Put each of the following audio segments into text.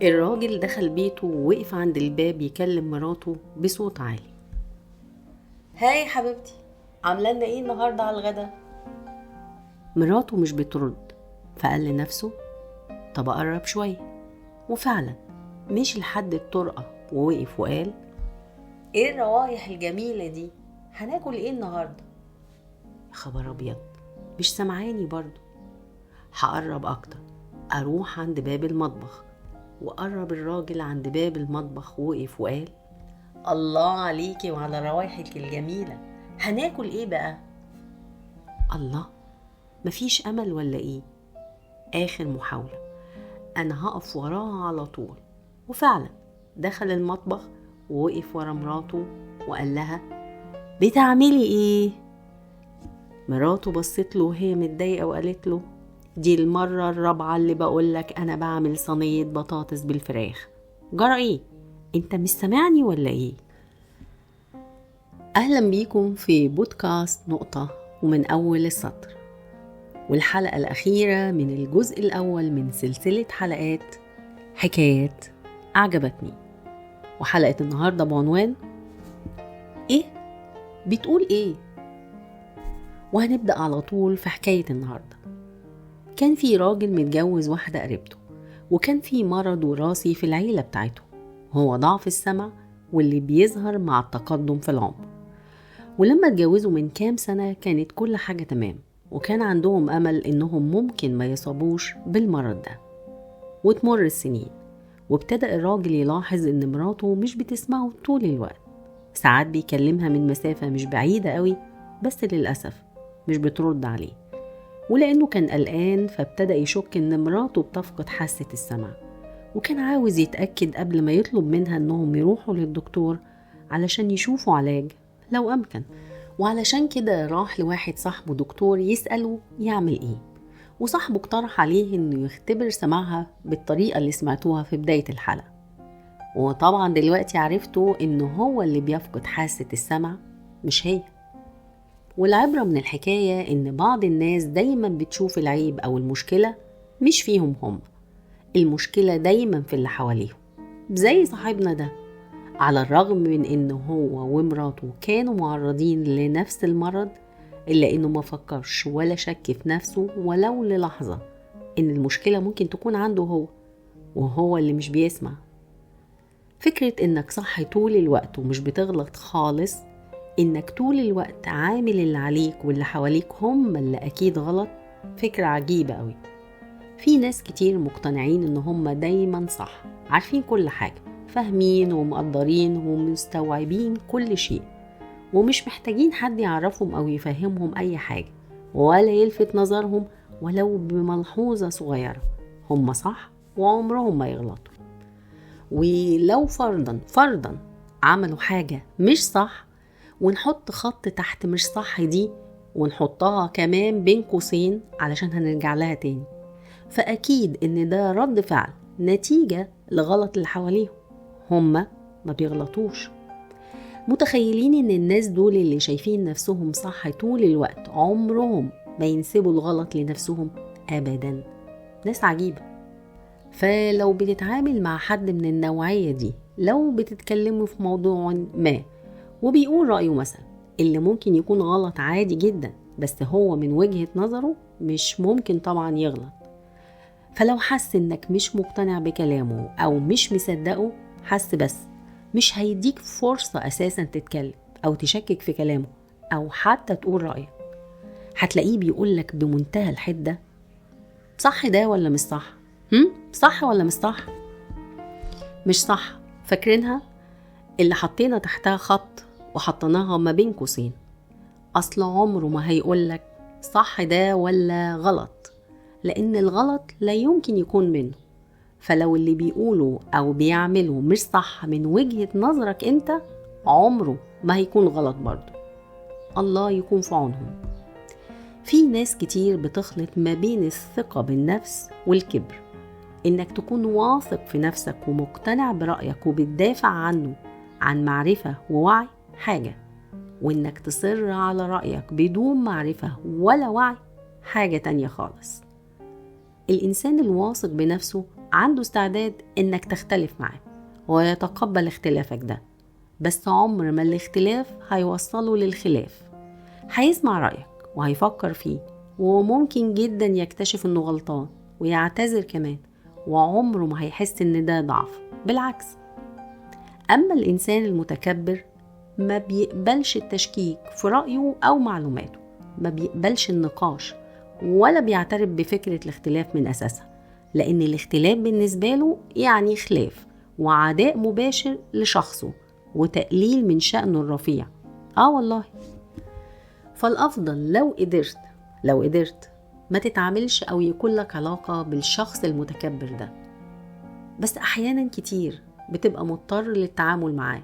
الراجل دخل بيته ووقف عند الباب يكلم مراته بصوت عالي. هاي حبيبتي، عامله لنا ايه النهارده على الغدا؟ مراته مش بترد، فقال لنفسه طب اقرب شويه. وفعلا مشي لحد الطرقه ووقف وقال ايه الروايح الجميله دي؟ هناكل ايه النهارده؟ خبر ابيض، مش سمعاني برضو. هقرب اكتر، اروح عند باب المطبخ. وقرب الراجل عند باب المطبخ ووقف وقال الله عليكي وعلى روايحك الجميله، هناكل ايه بقى؟ الله، مفيش امل ولا ايه؟ اخر محاولة، انا هقف وراها على طول. وفعلا دخل المطبخ ووقف ورا مراته وقال لها بتعملي ايه؟ مراته بصت له وهي متضايقة وقالت له دي المرة الرابعة اللي بقولك انا بعمل صينية بطاطس بالفراخ. جرى ايه؟ انت مش سامعني ولا ايه؟ اهلا بيكم في بودكاست نقطة ومن اول السطر، والحلقة الأخيرة من الجزء الأول من سلسلة حلقات حكايات أعجبتني. وحلقة النهاردة بعنوان إيه؟ بتقول إيه؟ وهنبدأ على طول في حكاية النهاردة. كان في راجل متجوز واحدة قريبته، وكان في مرض وراثي في العيلة بتاعته، هو ضعف السمع واللي بيظهر مع التقدم في العمر. ولما اتجوزوا من كام سنة كانت كل حاجة تمام، وكان عندهم أمل إنهم ممكن ما يصابوش بالمرض ده. وتمر السنين، وابتدأ الراجل يلاحظ إن مراته مش بتسمعه طول الوقت. ساعات بيكلمها من مسافة مش بعيدة قوي، بس للأسف مش بترد عليه. ولأنه كان قلقان فابتدأ يشك إن مراته بتفقد حاسة السمع، وكان عاوز يتأكد قبل ما يطلب منها إنهم يروحوا للدكتور علشان يشوفوا علاج لو أمكن. وعلشان كده راح لواحد صاحبه دكتور يسأله يعمل ايه، وصاحبه اقترح عليه انه يختبر سماعها بالطريقة اللي سمعتوها في بداية الحلقة. وطبعا دلوقتي عرفتوا انه هو اللي بيفقد حاسة السمع مش هي. والعبرة من الحكاية ان بعض الناس دايما بتشوف العيب او المشكلة مش فيهم هم، المشكلة دايما في اللي حواليهم. زي صاحبنا ده، على الرغم من انه هو ومراته كانوا معرضين لنفس المرض، إلا إنه ما فكرش ولا شك في نفسه ولو للحظة إن المشكلة ممكن تكون عنده هو، وهو اللي مش بيسمع. فكرة إنك صح طول الوقت ومش بتغلط خالص، إنك طول الوقت عامل اللي عليك واللي حواليك هم اللي أكيد غلط، فكرة عجيبة قوي. في ناس كتير مقتنعين إن هم دايما صح، عارفين كل حاجة، فاهمين ومقدرين ومستوعبين كل شيء، ومش محتاجين حد يعرفهم أو يفهمهم أي حاجة ولا يلفت نظرهم ولو بملحوظة صغيرة. هم صح وعمرهم ما يغلطوا. ولو فرضا عملوا حاجة مش صح، ونحط خط تحت مش صح دي ونحطها كمان بين قوسين علشان هنرجع لها تاني، فأكيد إن ده رد فعل نتيجة لغلط اللي حواليهم. هم ما بيغلطوش. متخيلين ان الناس دول اللي شايفين نفسهم صح طول الوقت عمرهم ما ينسبوا الغلط لنفسهم ابدا؟ ناس عجيبة. فلو بتتعامل مع حد من النوعية دي، لو بتتكلموا في موضوع ما وبيقول رأيه مثلا اللي ممكن يكون غلط عادي جدا، بس هو من وجهة نظره مش ممكن طبعا يغلط، فلو حس انك مش مقتنع بكلامه او مش مصدقه، حس بس مش هيديك فرصة أساسا تتكلم أو تشكك في كلامه أو حتى تقول رأيك. هتلاقيه بيقولك بمنتهى الحدة صح ده ولا مش صح؟ صح ولا مش صح؟ مش صح. فاكرينها اللي حطينا تحتها خط وحطناها ما بين قوسين. أصل عمره ما هيقولك صح ده ولا غلط، لأن الغلط لا يمكن يكون منه. فلو اللي بيقوله أو بيعمله مش صح من وجهة نظرك أنت، عمره ما هيكون غلط برضه. الله يكون في عونهم. في ناس كتير بتخلط ما بين الثقة بالنفس والكبر، إنك تكون واثق في نفسك ومقتنع برأيك وبتدافع عنه عن معرفة ووعي حاجة، وإنك تصر على رأيك بدون معرفة ولا وعي حاجة تانية خالص. الإنسان الواثق بنفسه عنده استعداد إنك تختلف معاه ويتقبل اختلافك ده، بس عمر ما الاختلاف هيوصله للخلاف. هيسمع رأيك وهيفكر فيه، وممكن جدا يكتشف إنه غلطان ويعتذر كمان، وعمره ما هيحس إن ده ضعف، بالعكس. أما الإنسان المتكبر ما بيقبلش التشكيك في رأيه أو معلوماته، ما بيقبلش النقاش، ولا بيعترف بفكرة الاختلاف من أساسها، لأن الاختلاف بالنسبة له يعني خلاف وعداء مباشر لشخصه وتقليل من شأنه الرفيع. والله. فالأفضل لو قدرت ما تتعاملش أو يكون لك علاقة بالشخص المتكبر ده، بس أحيانا كتير بتبقى مضطر للتعامل معاه،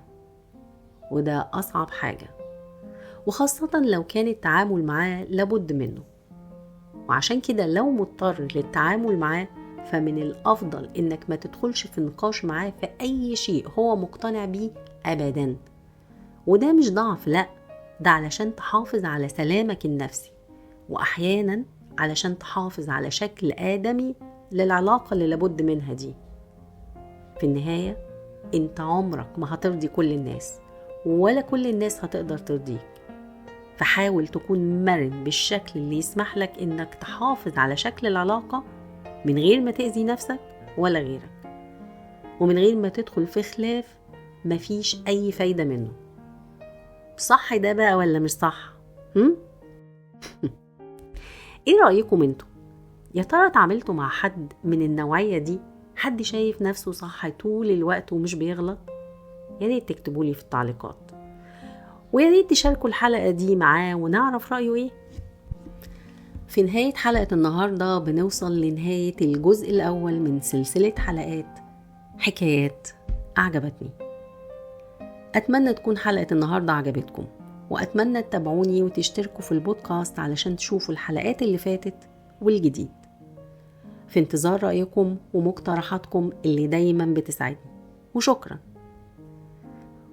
وده أصعب حاجة، وخاصة لو كان التعامل معاه لابد منه. وعشان كده لو مضطر للتعامل معاه، فمن الأفضل إنك ما تدخلش في نقاش معاه في أي شيء هو مقتنع بيه أبدا. وده مش ضعف، لأ، ده علشان تحافظ على سلامك النفسي، وأحيانا علشان تحافظ على شكل آدمي للعلاقة اللي لابد منها دي. في النهاية انت عمرك ما هترضي كل الناس، ولا كل الناس هتقدر ترضيك، فحاول تكون مرن بالشكل اللي يسمح لك انك تحافظ على شكل العلاقة من غير ما تأذي نفسك ولا غيرك، ومن غير ما تدخل في خلاف مفيش أي فايدة منه. صح ده بقى ولا مش صح؟ ايه رأيكم انتوا؟ يا ترى اتعاملتوا مع حد من النوعية دي، حد شايف نفسه صح طول الوقت ومش بيغلط؟ يا ريت تكتبوا لي في التعليقات، ويا ريت تشاركوا الحلقة دي معاه ونعرف رأيه ايه. في نهاية حلقة النهاردة بنوصل لنهاية الجزء الأول من سلسلة حلقات حكايات أعجبتني. أتمنى تكون حلقة النهاردة عجبتكم، وأتمنى تتابعوني وتشتركوا في البودكاست علشان تشوفوا الحلقات اللي فاتت والجديد. في انتظار رأيكم ومقترحاتكم اللي دايما بتسعدني، وشكرا.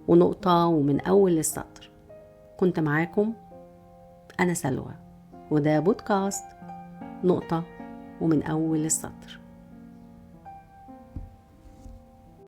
ونقطة ومن أول السطر، كنت معاكم أنا سلوى، وده بودكاست نقطة ومن أول السطر.